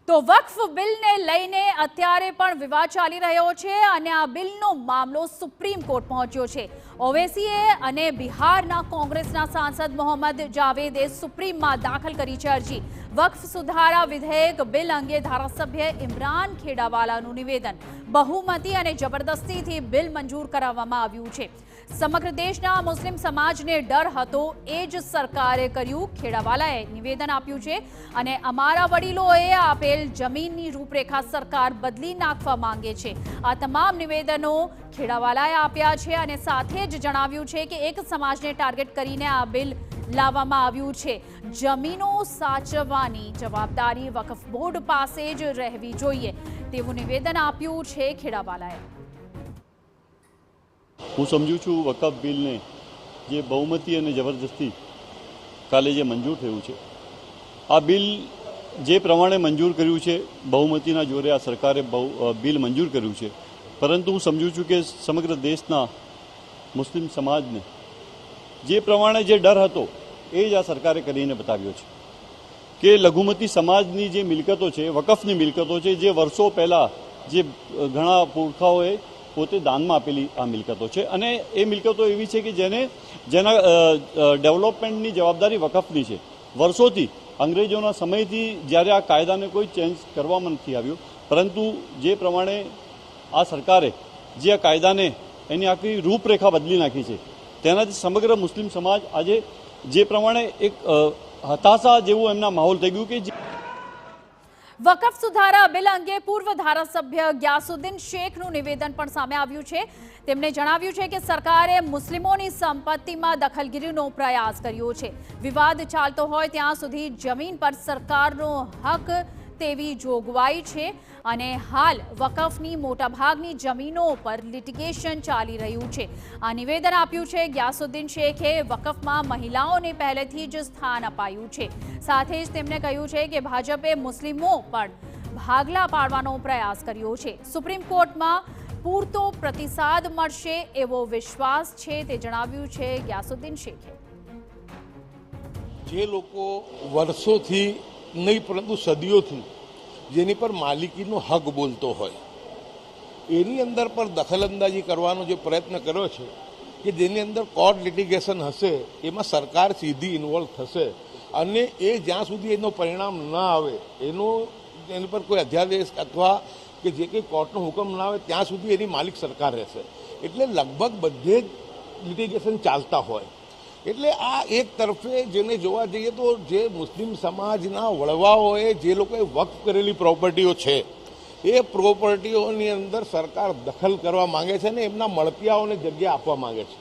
તો વક્ફ બિલને લઈને અત્યારે પણ વિવાદ ચાલી રહ્યો છે અને આ બિલનો મામલો સુપ્રીમ કોર્ટ પહોંચ્યો છે। ઓવૈસીએ અને બિહારના કોંગ્રેસના સાંસદ મોહમ્મદ જાવેદે સુપ્રીમમાં દાખલ કરી છે અરજી। વક્ફ સુધારા વિધેયક બિલ અંગે ધારાસભ્ય ઇમરાન ખેડાવાલાનું નિવેદન। બહુમતી અને જબરદસ્તીથી બિલ મંજૂર કરાવવામાં આવ્યું છે। સમગ્ર દેશના મુસ્લિમ સમાજને ડર હતો, એ જ સરકારે કર્યું, ખેડાવાલાએ નિવેદન આપ્યું છે અને અમારા વડીલોએ આપેલ જમીનની રૂપરેખા સરકાર બદલી નાખવા માંગે છે। આ તમામ નિવેદનો ખેડાવાલાએ આપ્યા છે અને સાથે જ જણાવ્યું છે કે એક સમાજને ટાર્ગેટ કરીને આ બિલ લાવવામાં આવ્યું છે। જમીનો સાચવવાની જવાબદારી વકફ બોર્ડ પાસે જ રહેવી જોઈએ તેવું નિવેદન આપ્યું છે ખેડાવાલાએ। હું સમજુ છું વકફ બિલને જે બહુમતી અને જબરદસ્તી કાલે જે મંજૂર થયું છે, આ બિલ જે પ્રમાણે મંજૂર કર્યું છે, બહુમતીના જોરે આ સરકારે બિલ મંજૂર કર્યું છે, પરંતુ હું સમજુ છું કે સમગ્ર દેશના મુસ્લિમ સમાજને જે પ્રમાણે જે ડર હતો એ જ આ સરકારે કરીને બતાવ્યો છે કે લઘુમતી સમાજની જે મિલકતો છે, વકફની મિલકતો છે, જે વર્ષો પહેલાં જે ઘણા પુરખાઓએ પોતે દાનમાં આપેલી આ મિલકતો છે અને એ મિલકતો એવી છે કે જેના ડેવલપમેન્ટની જવાબદારી વકફની છે। વર્ષોથી અંગ્રેજોના સમયથી જ્યારે આ કાયદાને કોઈ ચેન્જ કરવામાં નથી આવ્યો, પરંતુ જે પ્રમાણે આ સરકારે જે આ કાયદાને એની આખી રૂપરેખા બદલી નાખી છે, તેનાથી સમગ્ર મુસ્લિમ સમાજ આજે જે પ્રમાણે એક હતાશા જેવું એમના માહોલ થઈ ગયું કે વકફ સુધારા બિલ અંગે પૂર્વ ધારાસભ્ય ગ્યાસુદ્દીન શેખનું નિવેદન પણ સામે આવ્યું છે। તેમણે જણાવ્યું છે કે સરકારે મુસ્લિમોની સંપત્તિમાં દખલગીરીનો પ્રયાસ કર્યો છે। વિવાદ ચાલતો હોય ત્યાં સુધી જમીન પર સરકારનો હક તેવી જોગવાઈ છે અને હાલ વકફની મોટાભાગની જમીનો પર લિટિગેશન ચાલી રહ્યું છે। આ નિવેદન આપ્યું છે ગ્યાસુદ્દીન શેખે। વકફમાં મહિલાઓને પહેલેથી જ સ્થાન અપાયું છે। સાથે જ તેમણે કહ્યું છે કે ભાજપે મુસ્લિમો પર ભાગલા પાડવાનો પ્રયાસ કર્યો છે। સુપ્રીમ કોર્ટમાં પૂરતો પ્રતિસાદ મળશે એવો વિશ્વાસ છે તે જણાવ્યું છે ગ્યાસુદ્દીન શેખે। જે લોકો વર્ષોથી નહીં પરંતુ સદીઓથી જેની પર માલિકીનો હક બોલતો હોય એની અંદર પર દખલઅંદાજી કરવાનો જે પ્રયત્ન કર્યો છે કે જેની અંદર કોર્ટ લિટિગેશન હશે, એમાં સરકાર સીધી ઇન્વોલ્વ થશે અને એ જ્યાં સુધી એનું પરિણામ ના આવે, એની પર કોઈ અધ્યાદેશ અથવા કે જે કંઈ કોર્ટનો હુકમ ના આવે ત્યાં સુધી એની માલિક સરકાર રહેશે। એટલે લગભગ બધે જ લિટિગેશન ચાલતા હોય। એટલે આ એક તરફે જેને જોવા જઈએ તો જે મુસ્લિમ સમાજના વડવાઓએ જે લોકોએ વક્ફ કરેલી પ્રોપર્ટીઓ છે એ પ્રોપર્ટીઓની અંદર સરકાર દખલ કરવા માંગે છે અને એમના મળતિયાઓને જગ્યા આપવા માંગે છે।